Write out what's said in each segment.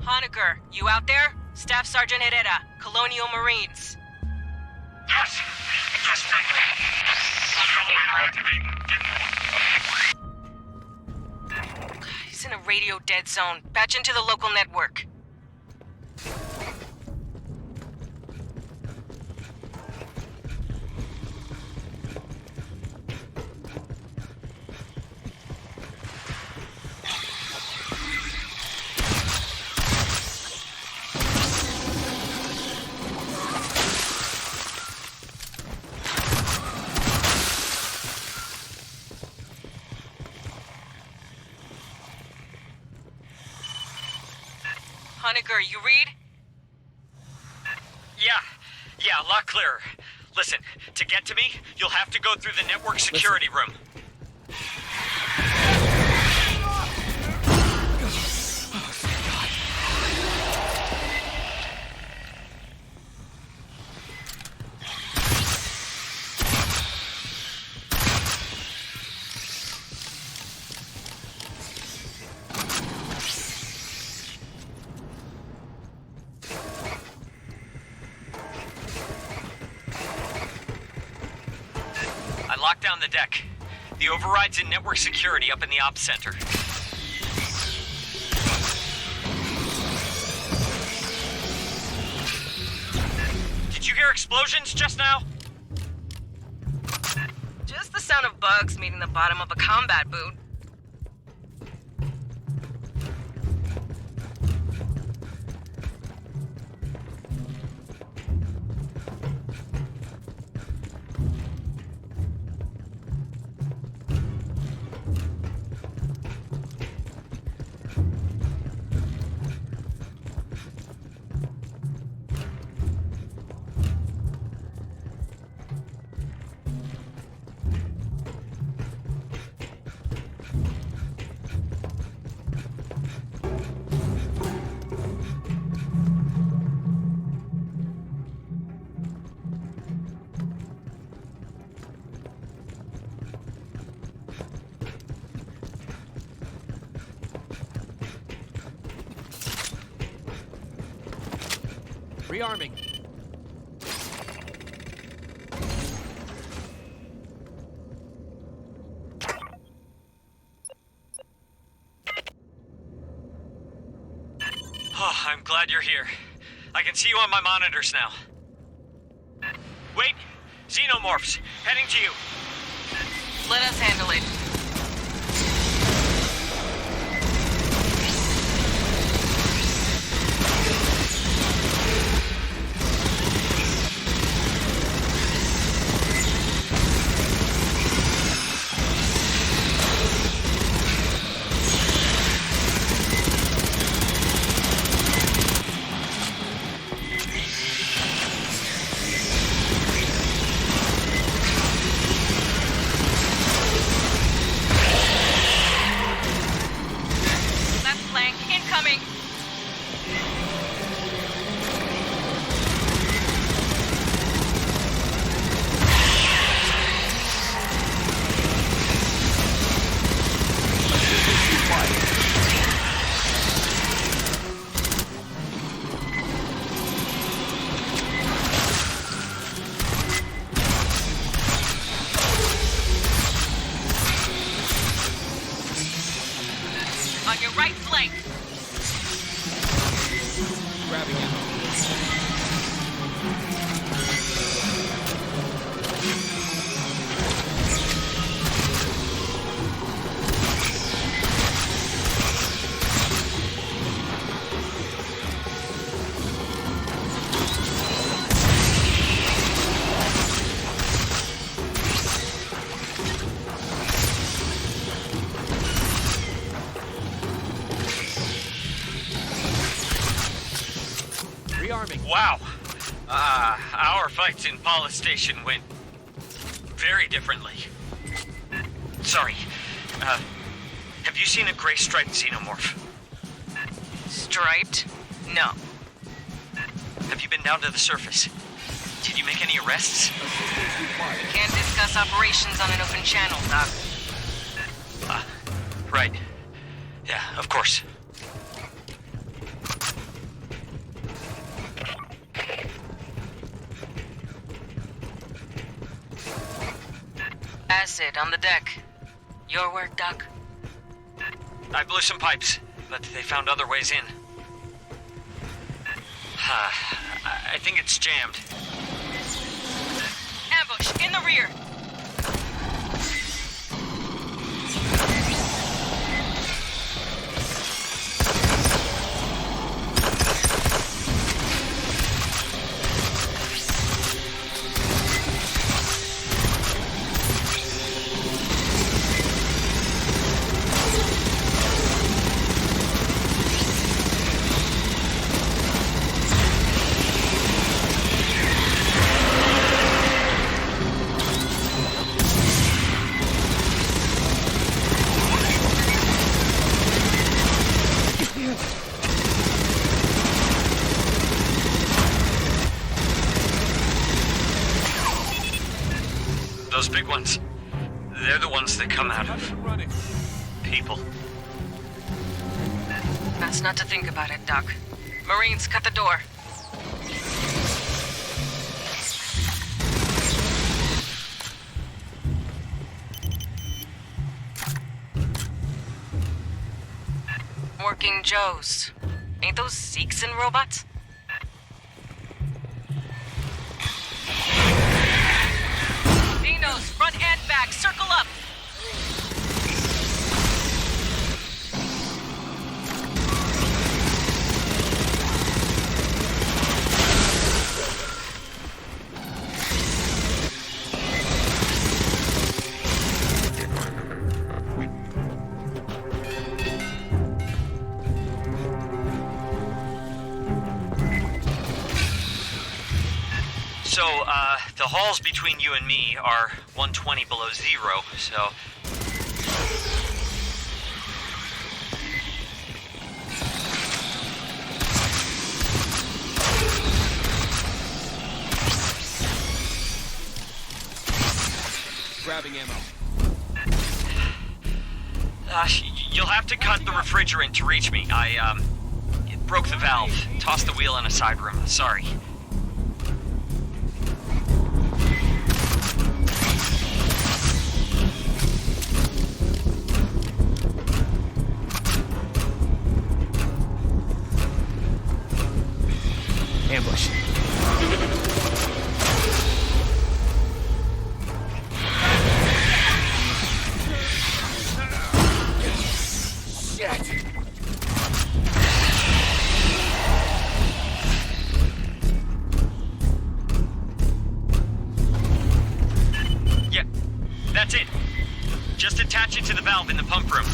Honniker, you out there? Staff Sergeant Herrera, Colonial Marines. Yes! Just He's in a radio dead zone. Patch into the local network. Honniker, you read? Yeah, a lot clearer. Listen, to get to me, you'll have to go through the network security room. Lock down the deck. The override's in network security up in the ops center. Did you hear explosions just now? Just the sound of bugs meeting the bottom of a combat boot. Rearming. Oh, I'm glad you're here. I can see you on my monitors now. Wait! Xenomorphs! Heading to you! Let us handle it. On your right flank. Grabbing him. Wow. Our fights in Paula Station went very differently. Sorry. Have you seen a gray striped xenomorph? Striped? No. Have you been down to the surface? Did you make any arrests? We can't discuss operations on an open channel, Doc. Right. Yeah, of course. Acid on the deck. Your work, Doc? I blew some pipes, but they found other ways in. I think it's jammed. Ambush, in the rear! Those big ones, they're the ones that come out of people. Best not to think about it, Doc. Marines, cut the door. Working Joes. Ain't those Zeeks and robots? Dinos, front and back, circle up! So, the halls between you and me are 120 below zero, so... Grabbing ammo. You'll have to cut the refrigerant to reach me. It broke the valve. Tossed the wheel in a side room. Sorry. Ambush. Shit! Yep, that's it. Just attach it to the valve in the pump room.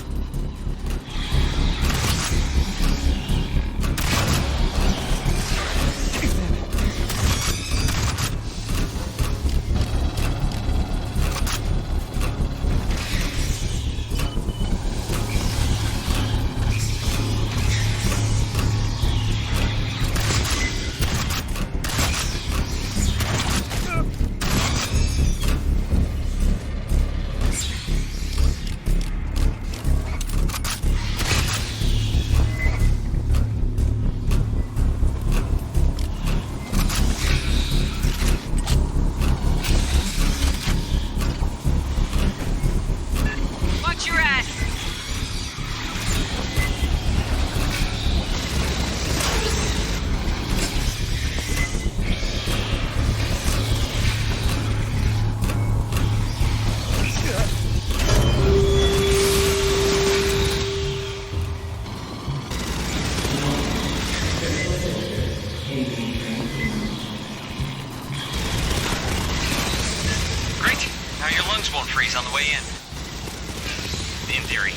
Watch your ass! Great. Now your lungs won't freeze on the way in. In theory.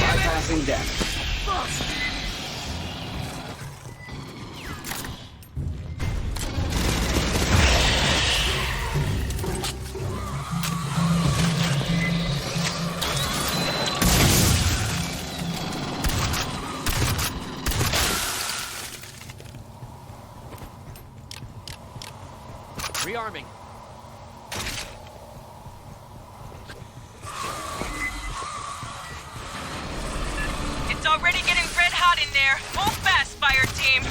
Bypassing deck. Rearming. hot in there. Move fast, fire team.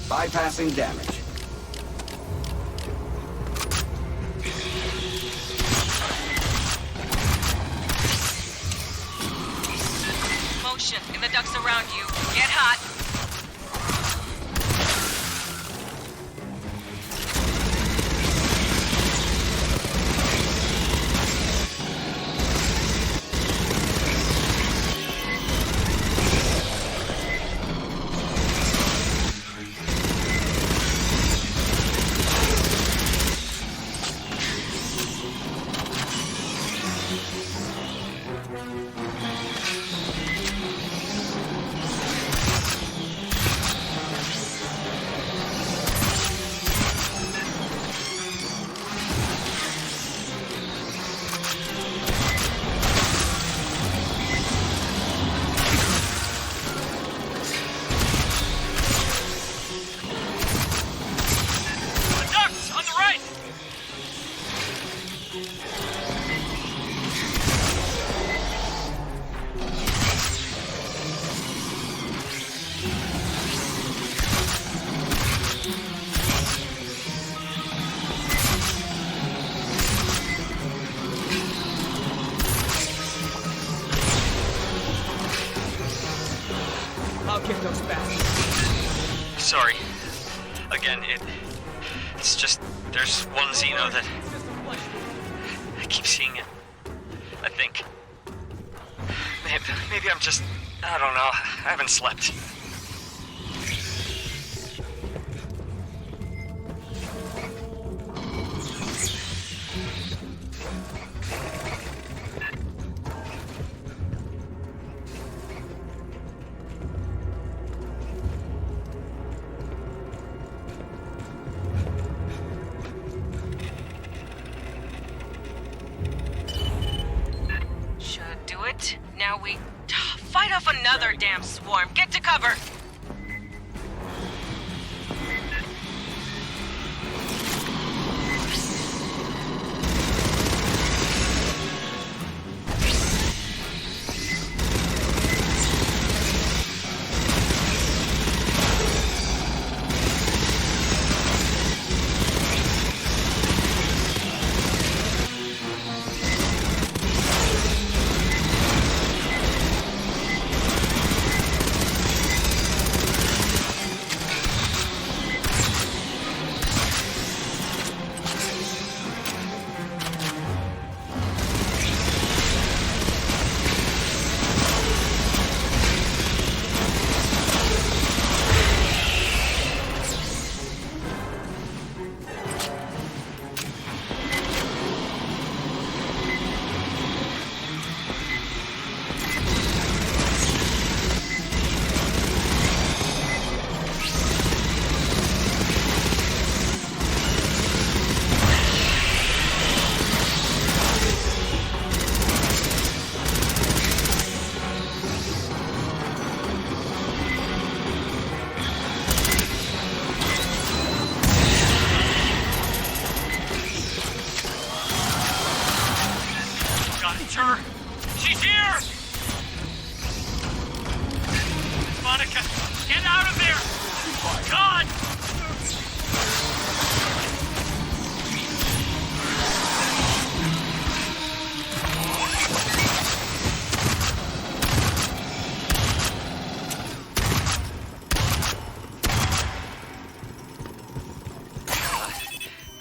Bypassing damage. Motion in the ducts around you. Get hot. I'll get those back. Sorry. Again, it's just, there's one Xeno that I keep seeing it. I think. Maybe I'm just, I don't know. I haven't slept. Now we fight off another damn swarm. Get to cover! She's here! Honniker, get out of there! God!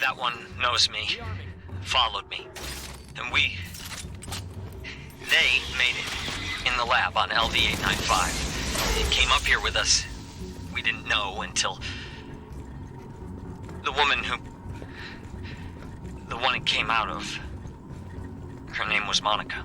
That one knows me, followed me, and they made it in the lab on LV-895. It came up here with us. We didn't know until the woman the one it came out of, her name was Monica.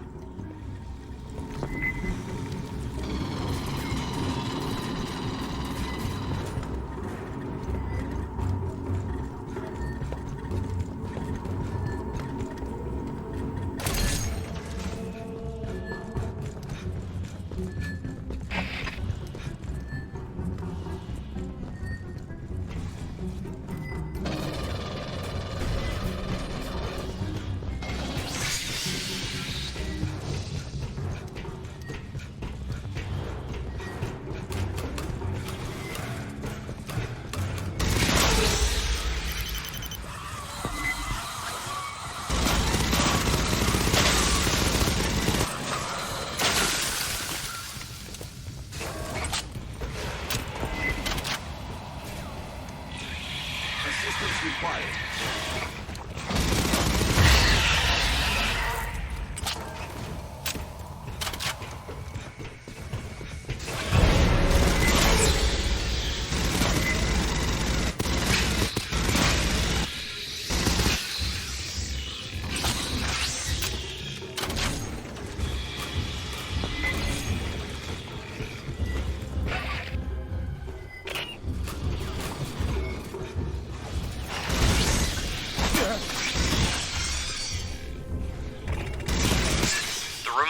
Backups required.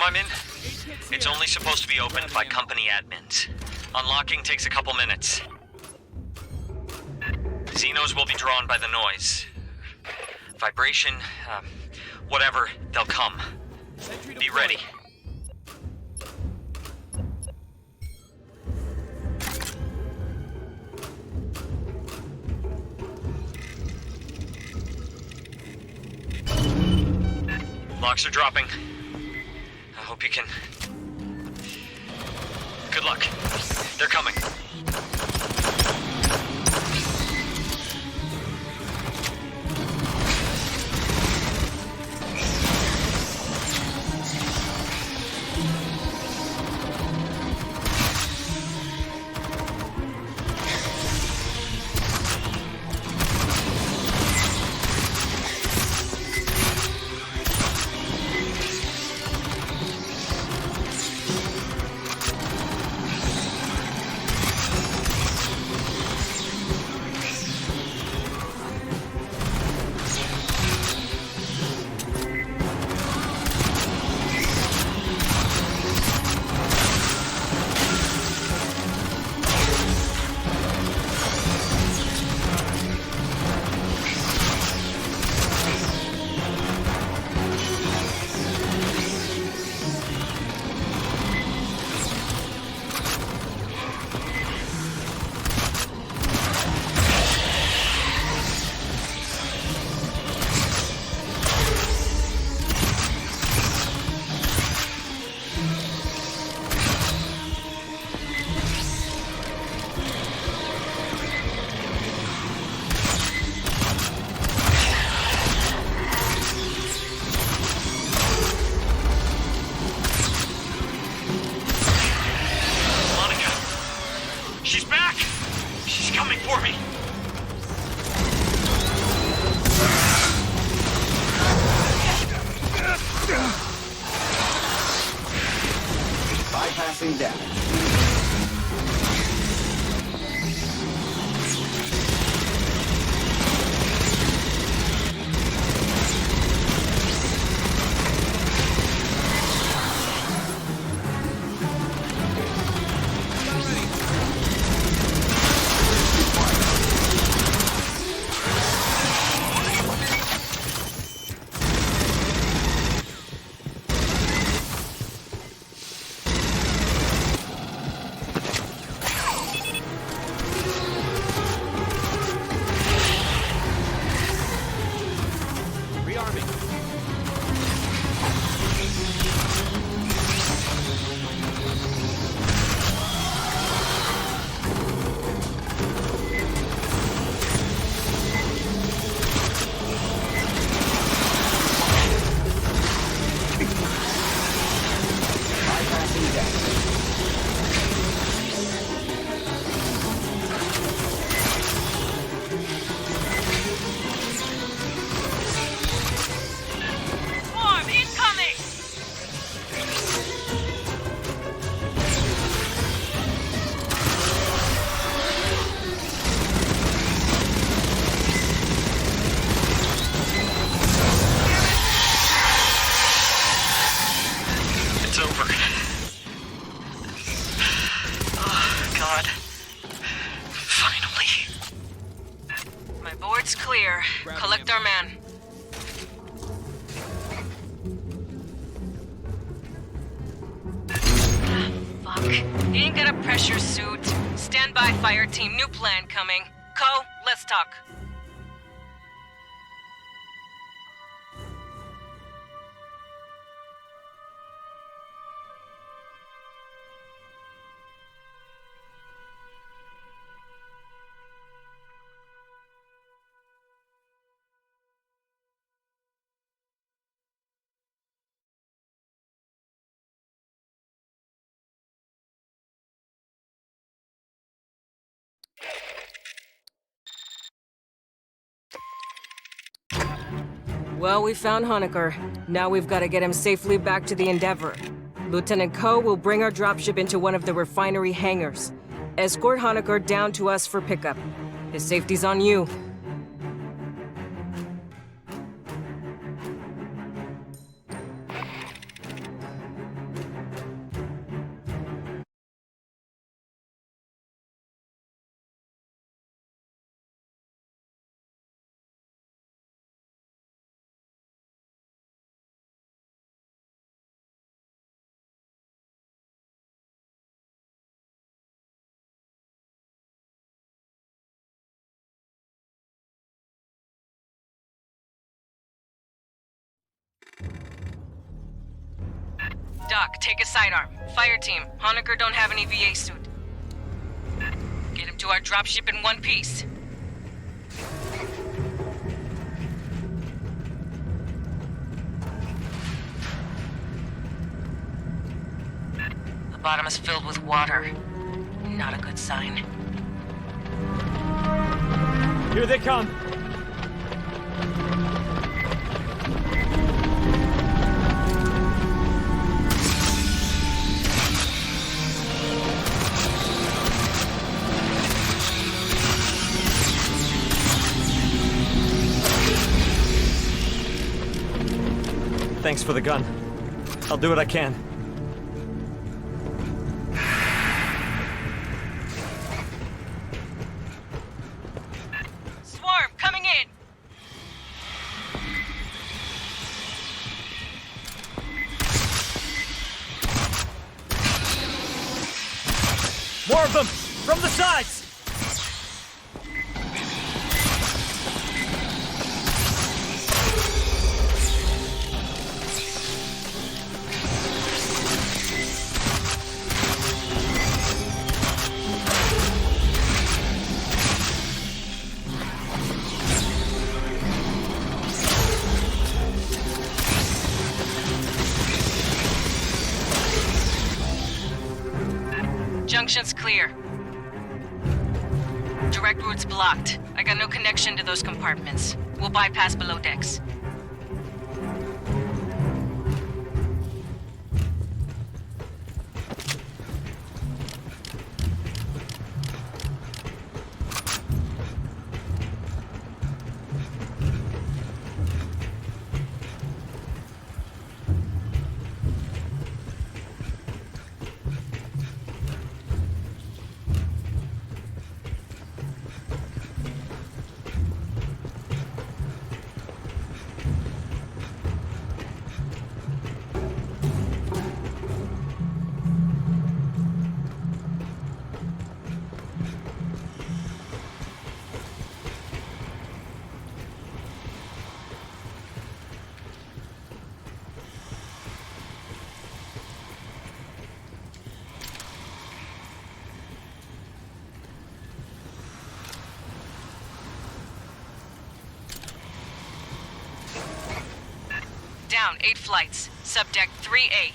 I'm in, it's only supposed to be opened by company admins. Unlocking takes a couple minutes. Xenos will be drawn by the noise. Vibration, whatever, they'll come. Be ready. Locks are dropping. I hope you can... Good luck. They're coming. She's back! She's coming for me! Bypassing damage. Swarm incoming! It's over. Oh, God. Finally. My board's clear. Collect our man. Fuck. He ain't got a pressure suit. Stand by, fire team. New plan coming. Co, let's talk. Well, we found Honniker. Now we've got to get him safely back to the Endeavor. Lieutenant Ko will bring our dropship into one of the refinery hangars. Escort Honniker down to us for pickup. His safety's on you. Doc, take a sidearm. Fireteam, Honniker don't have any VA suit. Get him to our dropship in one piece. The bottom is filled with water. Not a good sign. Here they come! Thanks for the gun. I'll do what I can. Swarm, coming in! More of them! From the sides! Junction's clear. Direct route's blocked. I got no connection to those compartments. We'll bypass below decks. Down 8 flights. Subdeck 3A.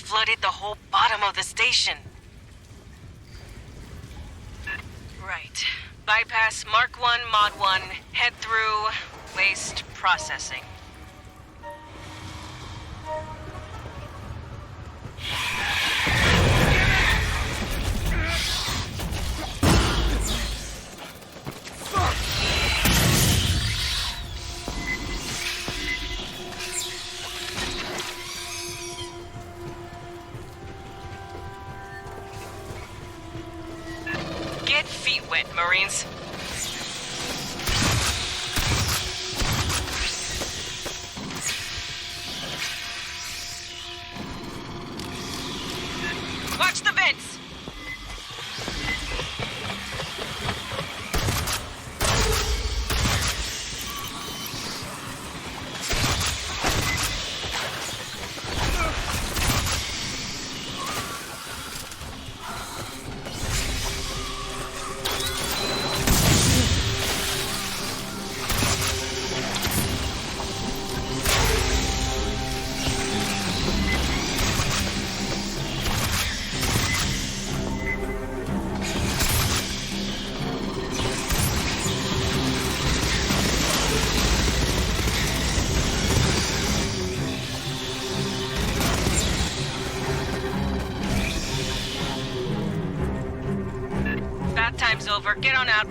Flooded the whole bottom of the station. Right. Bypass Mark 1, Mod 1, head through waste processing. Get feet wet, Marines. Honniker, get on out.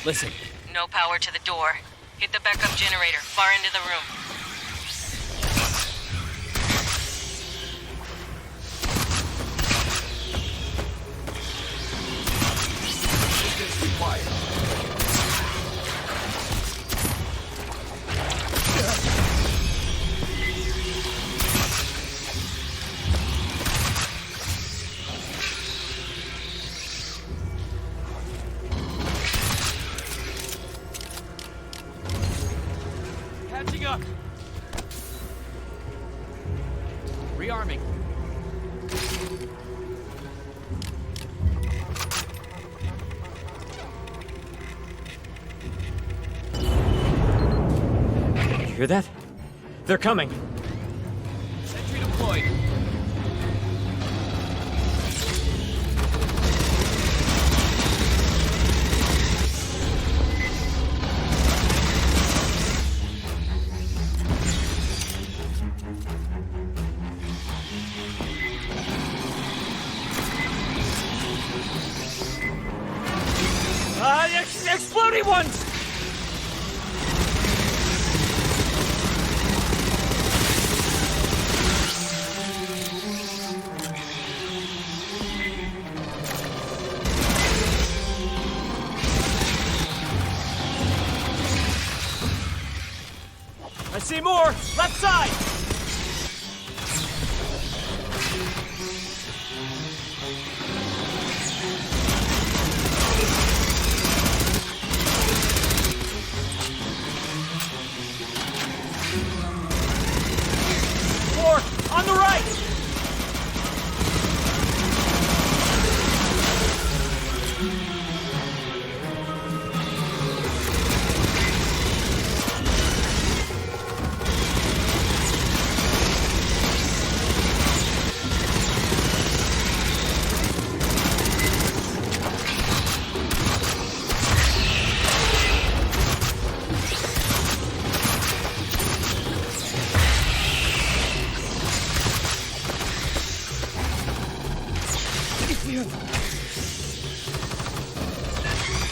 Listen. No power to the door. Hit the backup generator, far into the room. Distance required. Catching up. Rearming. You hear that? They're coming. Sentry deployed. Exploding ones! I see more! Left side! More! On the right!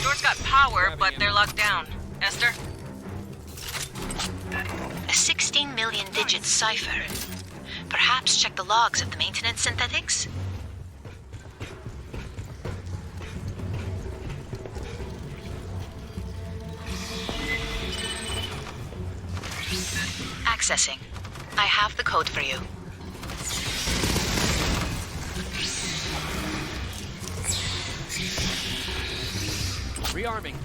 Door's got power, but they're locked down. Esther? A 16 million digit cipher. Perhaps check the logs of the maintenance synthetics? Accessing. I have the code for you. Rearming.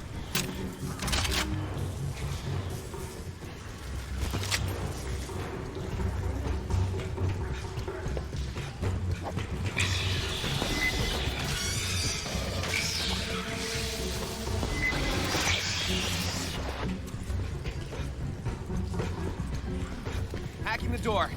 Hacking the door.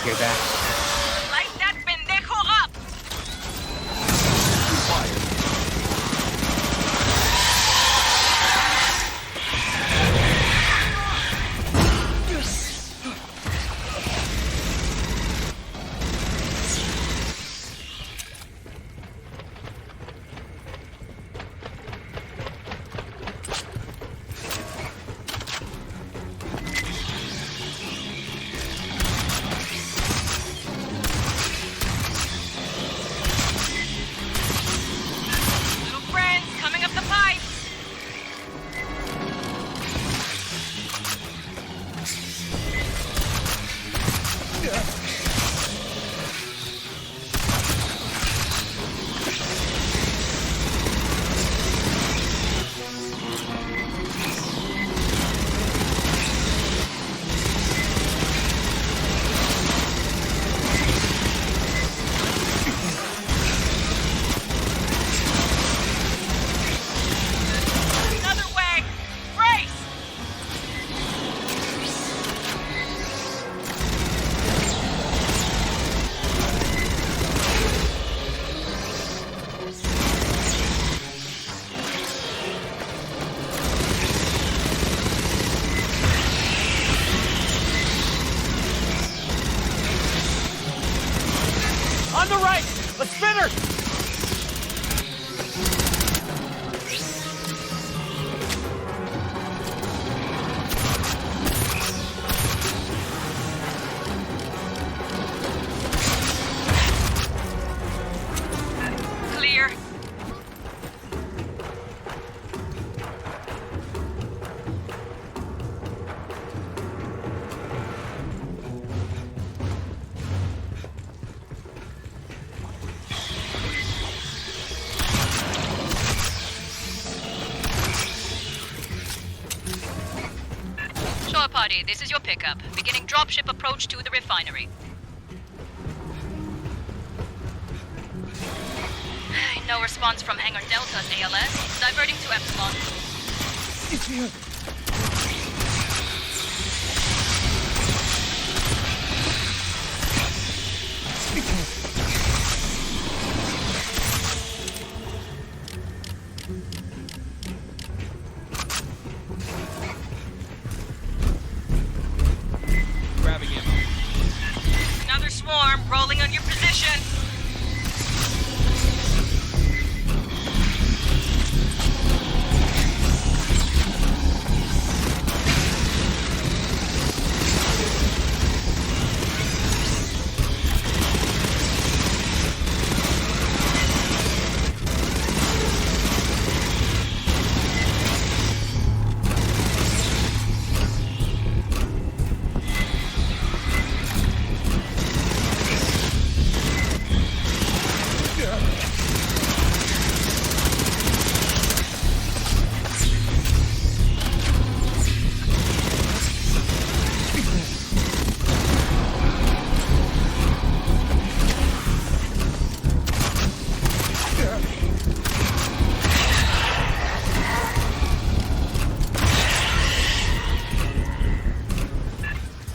Hear that? Light that pendejo up! Little friends, coming up the pipe! Another way! Brace! On the right! Let's spin her! Clear. Shore party, this is your pickup. Beginning dropship approach to the refinery. No response from Hangar Delta's ALS. Diverting to Epsilon. Grabbing him. Another swarm rolling on your position.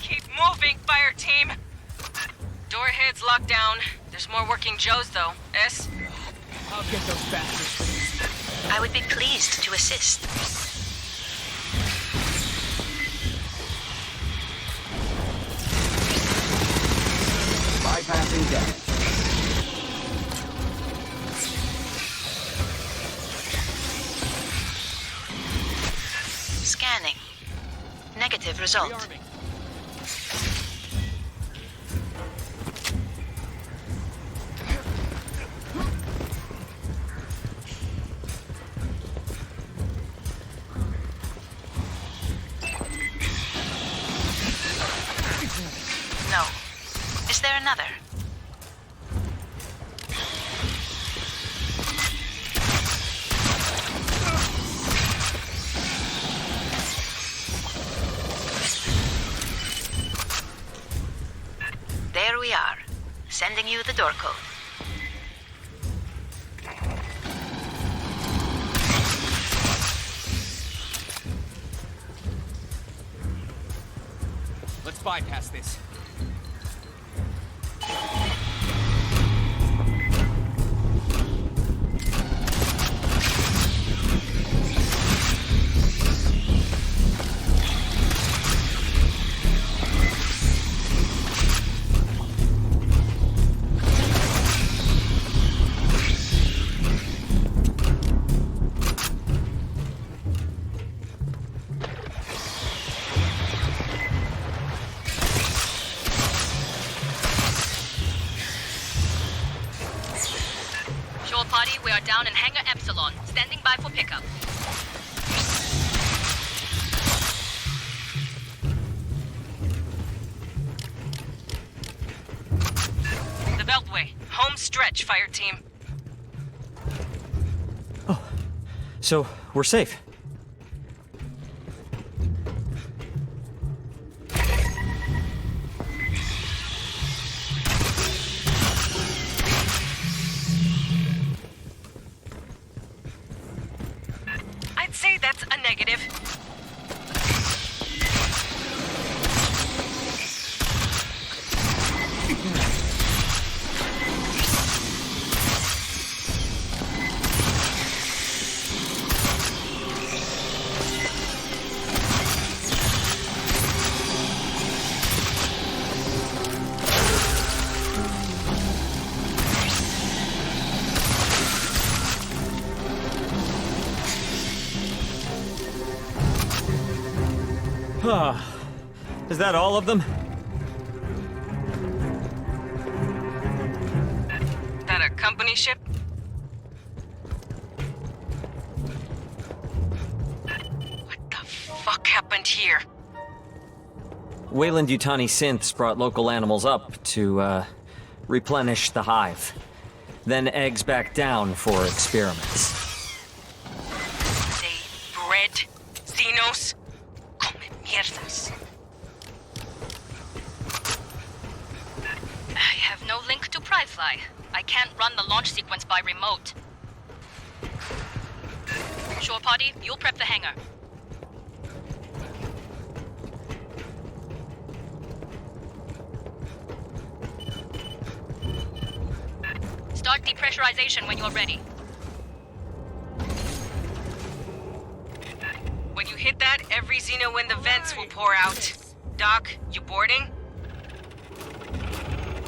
Keep moving, Fireteam. Door head's locked down. There's more working Joes, though. S? I'll get those bastards. I would be pleased to assist. Bypassing damage. Scanning. Negative result. Rearming. No. Is there another? There we are. Sending you the door code. Let's bypass this. down in Hangar Epsilon, standing by for pickup. The Beltway. Home stretch, Fireteam. So, we're safe. I'd say that's a negative. Is that all of them? That a company ship? What the fuck happened here? Wayland Yutani synths brought local animals up to, replenish the hive. Then eggs back down for experiments. They bred Xenos? Come mierdas. I have no link to Pryfly. I can't run the launch sequence by remote. Shore party, you'll prep the hangar. Start depressurization when you're ready. When you hit that, every Xeno in the vents will pour out. Doc, you boarding?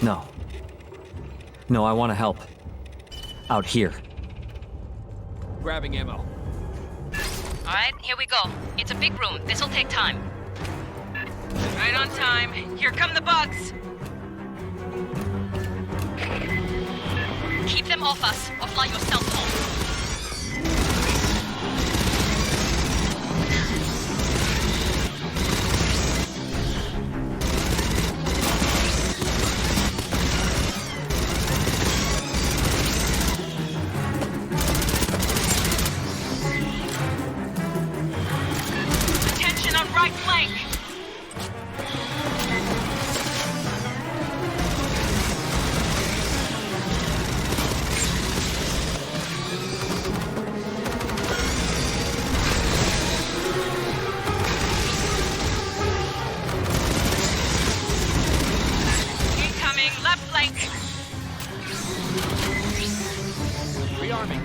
No. No, I want to help. Out here. Grabbing ammo. Alright, here we go. It's a big room. This'll take time. Right on time. Here come the bugs. Keep them off us, or fly yourself home. Attention on right flank. Incoming left flank. Rearming.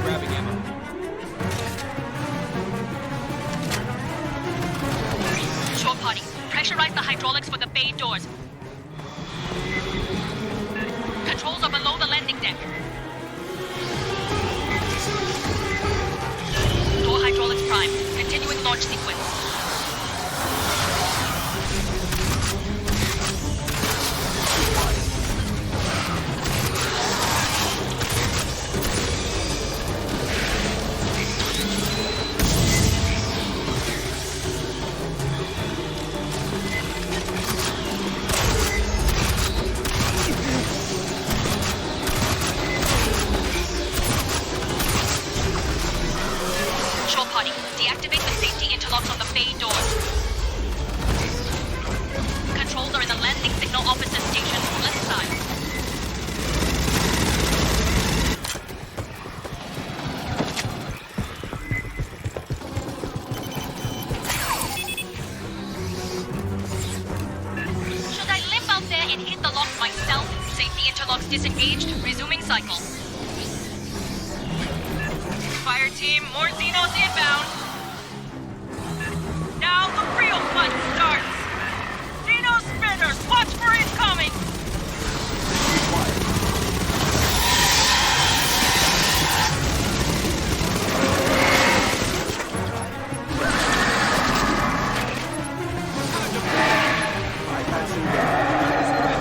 Grabbing ammo. Shore party, pressurize the hydraulics for the bay doors. Controls are below the landing deck. Door hydraulics prime. Continuing launch sequence. south. Safety interlocks disengaged. Resuming cycle. Fire team, more Xenos inbound. Now the real fight starts. Xeno spinners, watch for incoming.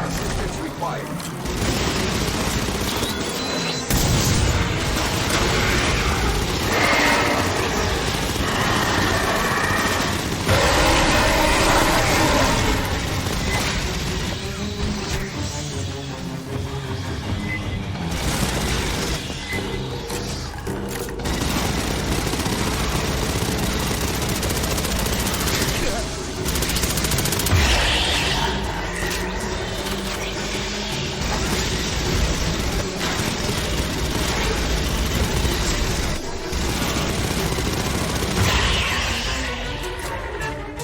Assistance required.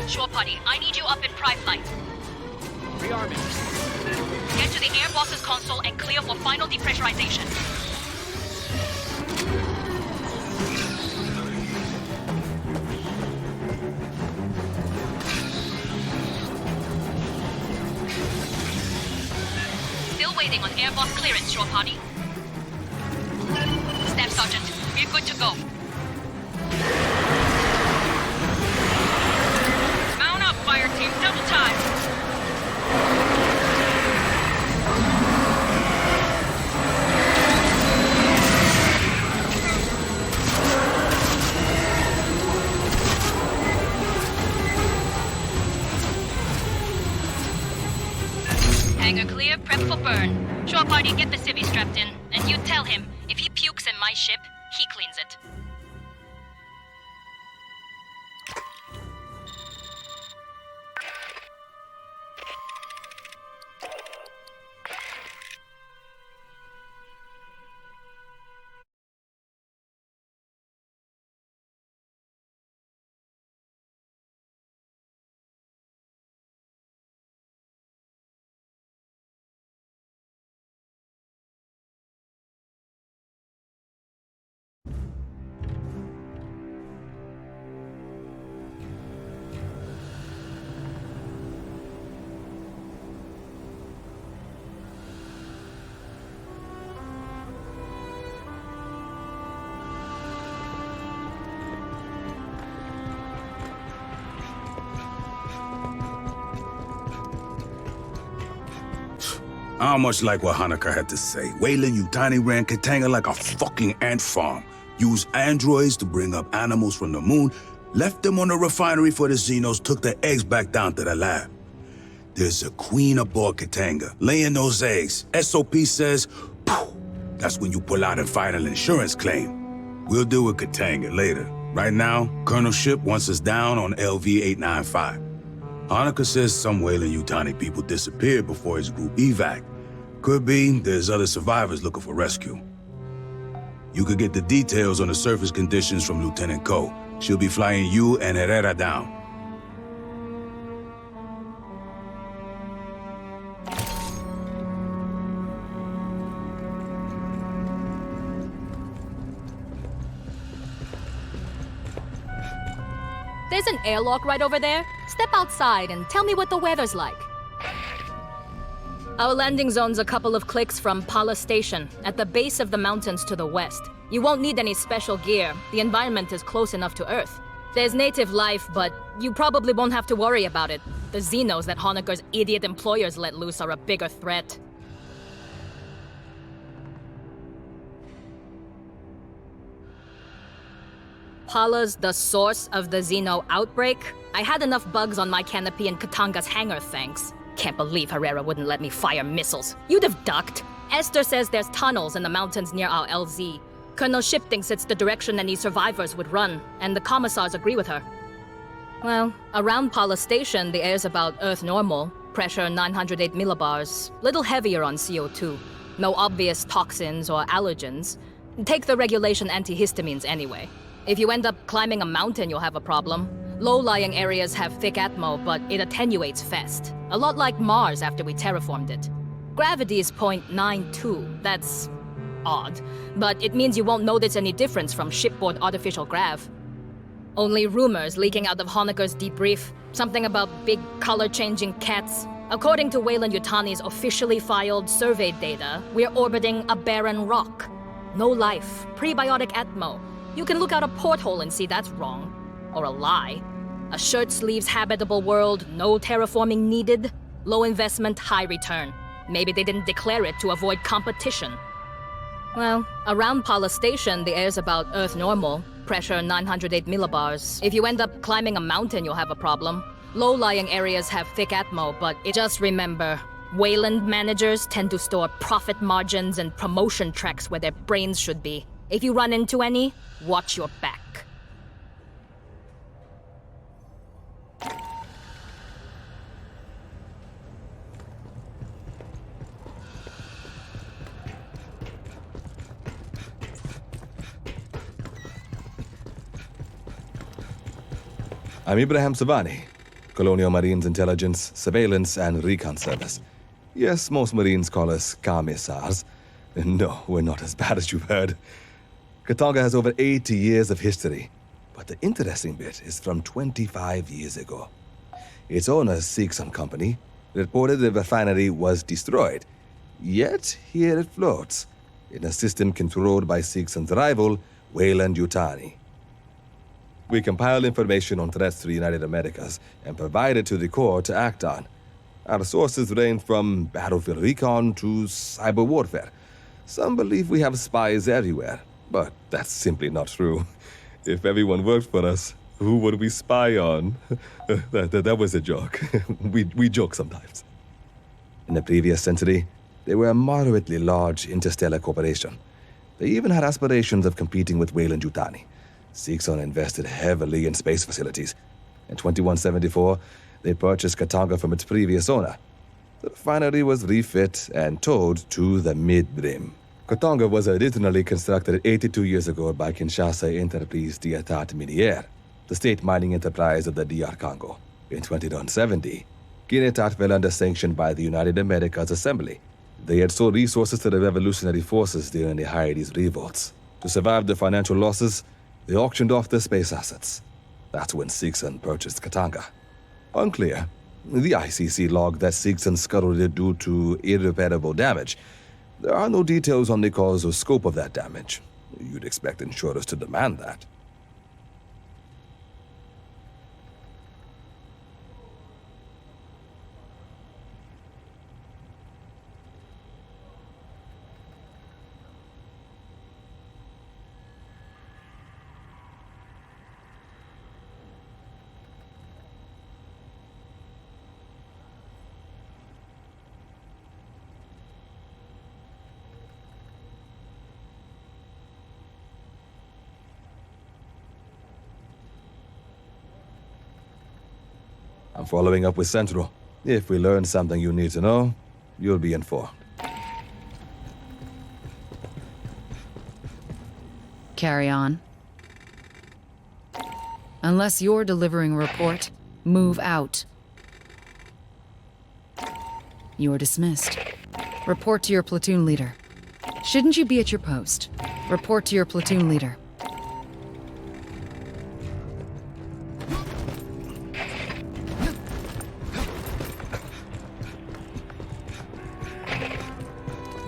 Shore party, I need you up in prime flight. Rearming. Get to the air boss's console and clear for final depressurization. Still waiting on air boss clearance, shore party. Staff Sergeant, we're good to go. Mount up, fire team, double time. Hangar clear, prep for burn. Shore party, get the civvy strapped in. And you tell him, if he pukes in my ship, he cleans it. I much like what Honniker had to say. Weyland Yutani ran Katanga like a fucking ant farm. Used androids to bring up animals from the moon, left them on the refinery for the Xenos, took the eggs back down to the lab. There's a queen aboard Katanga, laying those eggs. SOP says, poof, that's when you pull out and file an insurance claim. We'll deal with Katanga later. Right now, Colonel Ship wants us down on LV-895. Honniker says some Weyland Yutani people disappeared before his group evac. Could be there's other survivors looking for rescue. You could get the details on the surface conditions from Lieutenant Ko. She'll be flying you and Herrera down. There's an airlock right over there. Step outside and tell me what the weather's like. Our landing zone's a couple of clicks from Pala Station, at the base of the mountains to the west. You won't need any special gear. The environment is close enough to Earth. There's native life, but you probably won't have to worry about it. The Xenos that Honniker's idiot employers let loose are a bigger threat. Pala's the source of the Xeno outbreak? I had enough bugs on my canopy in Katanga's hangar, thanks. Can't believe Herrera wouldn't let me fire missiles. You'd have ducked. Esther says there's tunnels in the mountains near our LZ. Colonel Ship thinks it's the direction any survivors would run, and the commissars agree with her. Well, around Pala Station, the air's about Earth normal. Pressure 908 millibars. Little heavier on CO2. No obvious toxins or allergens. Take the regulation antihistamines anyway. If you end up climbing a mountain, you'll have a problem. Low-lying areas have thick atmo, but it attenuates fast. A lot like Mars after we terraformed it. gravity is 0.92. That's odd. But it means you won't notice any difference from shipboard artificial grav. Only rumors leaking out of Honniker's debrief. Something about big color-changing cats. According to Weyland-Yutani's officially filed survey data, we're orbiting a barren rock. No life, prebiotic atmo. You can look out a porthole and see that's wrong. Or a lie. A shirt-sleeves habitable world, no terraforming needed. Low investment, high return. Maybe they didn't declare it to avoid competition. Well, around Pala Station, the air's about Earth normal. Pressure 908 millibars. If you end up climbing a mountain, you'll have a problem. Low-lying areas have thick atmo, but just remember, Weyland managers tend to store profit margins and promotion tracks where their brains should be. If you run into any, watch your back. I'm Ibrahim Savani, Colonial Marines Intelligence, Surveillance, and Recon Service. Yes, most Marines call us commissars. No, we're not as bad as you've heard. Katanga has over 80 years of history, but the interesting bit is from 25 years ago. Its owner, Seegson Company, reported the refinery was destroyed. Yet, here it floats, in a system controlled by Seegson's rival, Weyland-Yutani. We compile information on threats to the United Americas and provide it to the Corps to act on. Our sources range from battlefield recon to cyber warfare. Some believe we have spies everywhere, but that's simply not true. If everyone worked for us, who would we spy on? That was a joke. We joke sometimes. In the previous century, they were a moderately large interstellar corporation. They even had aspirations of competing with Weyland-Yutani. Seegson invested heavily in space facilities. In 2174, they purchased Katanga from its previous owner. The refinery was refit and towed to the mid-brim. Katanga was originally constructed 82 years ago by Kinshasa Entreprise d'Etat Minière, the state mining enterprise of the DR Congo. In 2170, Kinetat fell under sanction by the United Americas Assembly. They had sold resources to the revolutionary forces during the Hyades revolts. To survive the financial losses, they auctioned off their space assets. That's when Seegson purchased Katanga. Unclear. The ICC logged that Seegson scuttled it due to irreparable damage. There are no details on the cause or scope of that damage. You'd expect insurers to demand that. I'm following up with Central. If we learn something you need to know, you'll be informed. Carry on. Unless you're delivering a report, move out. You're dismissed. Report to your platoon leader. Shouldn't you be at your post? Report to your platoon leader.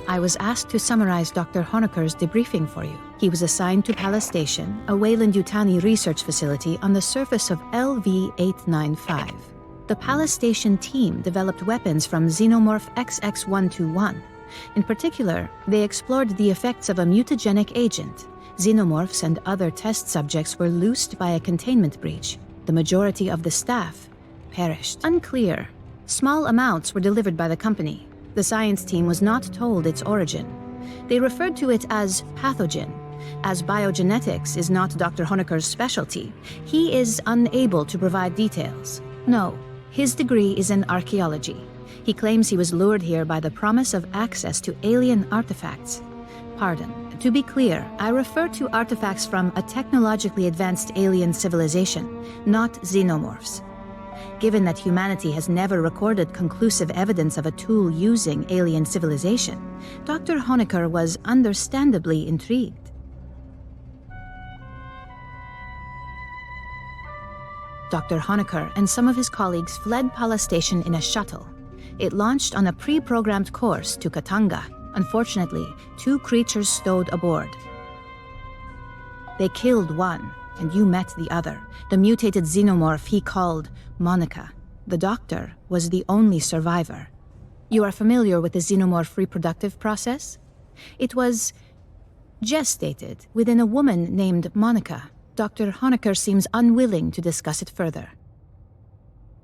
I was asked to summarize Dr. Honniker's debriefing for you. He was assigned to Pala Station, a Weyland-Yutani research facility on the surface of LV-895. The Pala Station team developed weapons from Xenomorph XX-121. In particular, they explored the effects of a mutagenic agent. Xenomorphs and other test subjects were loosed by a containment breach. The majority of the staff perished. Unclear. Small amounts were delivered by the company. The science team was not told its origin. They referred to it as pathogen. As biogenetics is not Dr. Honniker's specialty, he is unable to provide details. No, his degree is in archaeology. He claims he was lured here by the promise of access to alien artifacts. Pardon. To be clear, I refer to artifacts from a technologically advanced alien civilization, not xenomorphs. Given that humanity has never recorded conclusive evidence of a tool using alien civilization, Dr. Honniker was understandably intrigued. Dr. Honniker and some of his colleagues fled Pala Station in a shuttle. It launched on a pre-programmed course to Katanga. Unfortunately, 2 creatures stowed aboard. They killed one, and you met the other, the mutated xenomorph he called Monica. The doctor was the only survivor. You are familiar with the xenomorph reproductive process? It was gestated within a woman named Monica. Dr. Honniker seems unwilling to discuss it further.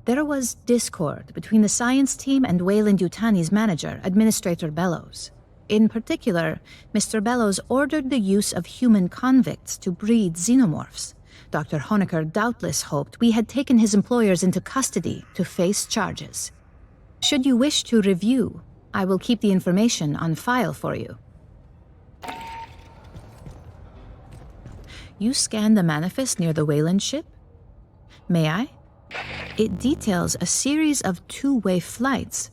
There was discord between the science team and Weyland-Yutani's manager, Administrator Bellows. In particular, Mr. Bellows ordered the use of human convicts to breed xenomorphs. Dr. Honniker doubtless hoped we had taken his employers into custody to face charges. Should you wish to review, I will keep the information on file for you. You scanned the manifest near the Weyland ship? May I? It details a series of 2-way flights.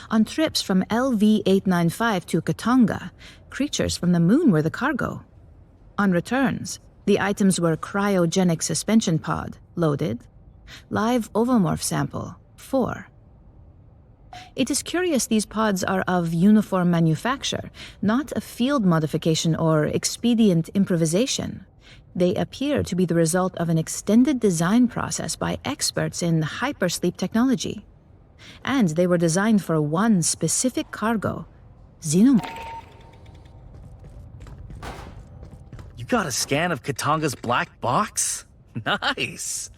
On trips from LV-895 to Katanga, creatures from the moon were the cargo. On returns, the items were cryogenic suspension pod, loaded, live ovomorph sample, 4. It is curious these pods are of uniform manufacture, not a field modification or expedient improvisation. They appear to be the result of an extended design process by experts in hypersleep technology. And they were designed for one specific cargo, Xenomorph. You got a scan of Katanga's black box? Nice!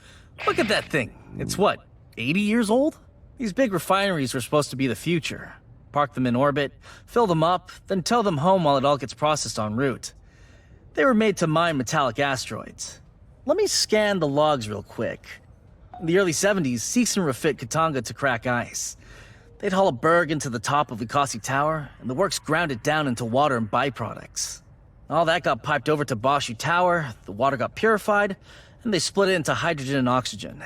Look at that thing. It's what, 80 years old? These big refineries were supposed to be the future. Park them in orbit, fill them up, then tow them home while it all gets processed en route. They were made to mine metallic asteroids. Let me scan the logs real quick. In the early 70s, Seegson refit Katanga to crack ice. They'd haul a berg into the top of Likasi Tower, and the works ground it down into water and byproducts. All that got piped over to Boshu Tower, the water got purified, and they split it into hydrogen and oxygen.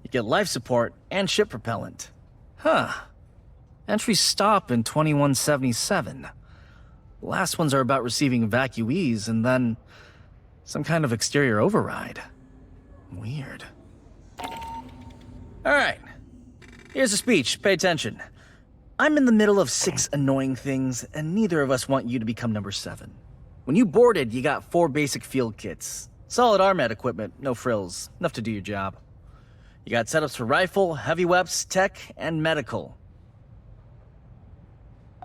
You get life support and ship propellant. Huh. Entries stop in 2177. The last ones are about receiving evacuees and then some kind of exterior override. Weird. Alright. Here's a speech. Pay attention. I'm in the middle of 6 annoying things, and neither of us want you to become number 7. When you boarded, you got 4 basic field kits. Solid RMAT equipment, no frills. Enough to do your job. You got setups for rifle, heavy weapons, tech, and medical.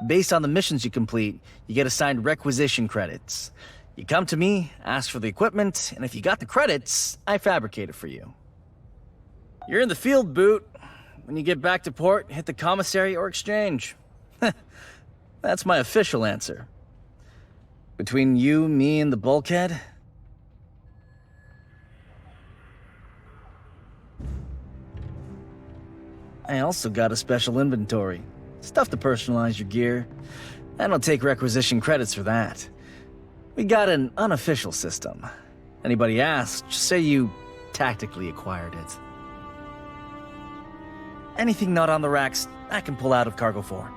Based on the missions you complete, you get assigned requisition credits. You come to me, ask for the equipment, and if you got the credits, I fabricate it for you. You're in the field, Boot. When you get back to port, hit the commissary or exchange. That's my official answer. Between you, me, and the bulkhead, I also got a special inventory. Stuff to personalize your gear. I don't take requisition credits for that. We got an unofficial system. Anybody asks, just say you tactically acquired it. Anything not on the racks, I can pull out of Cargo 4.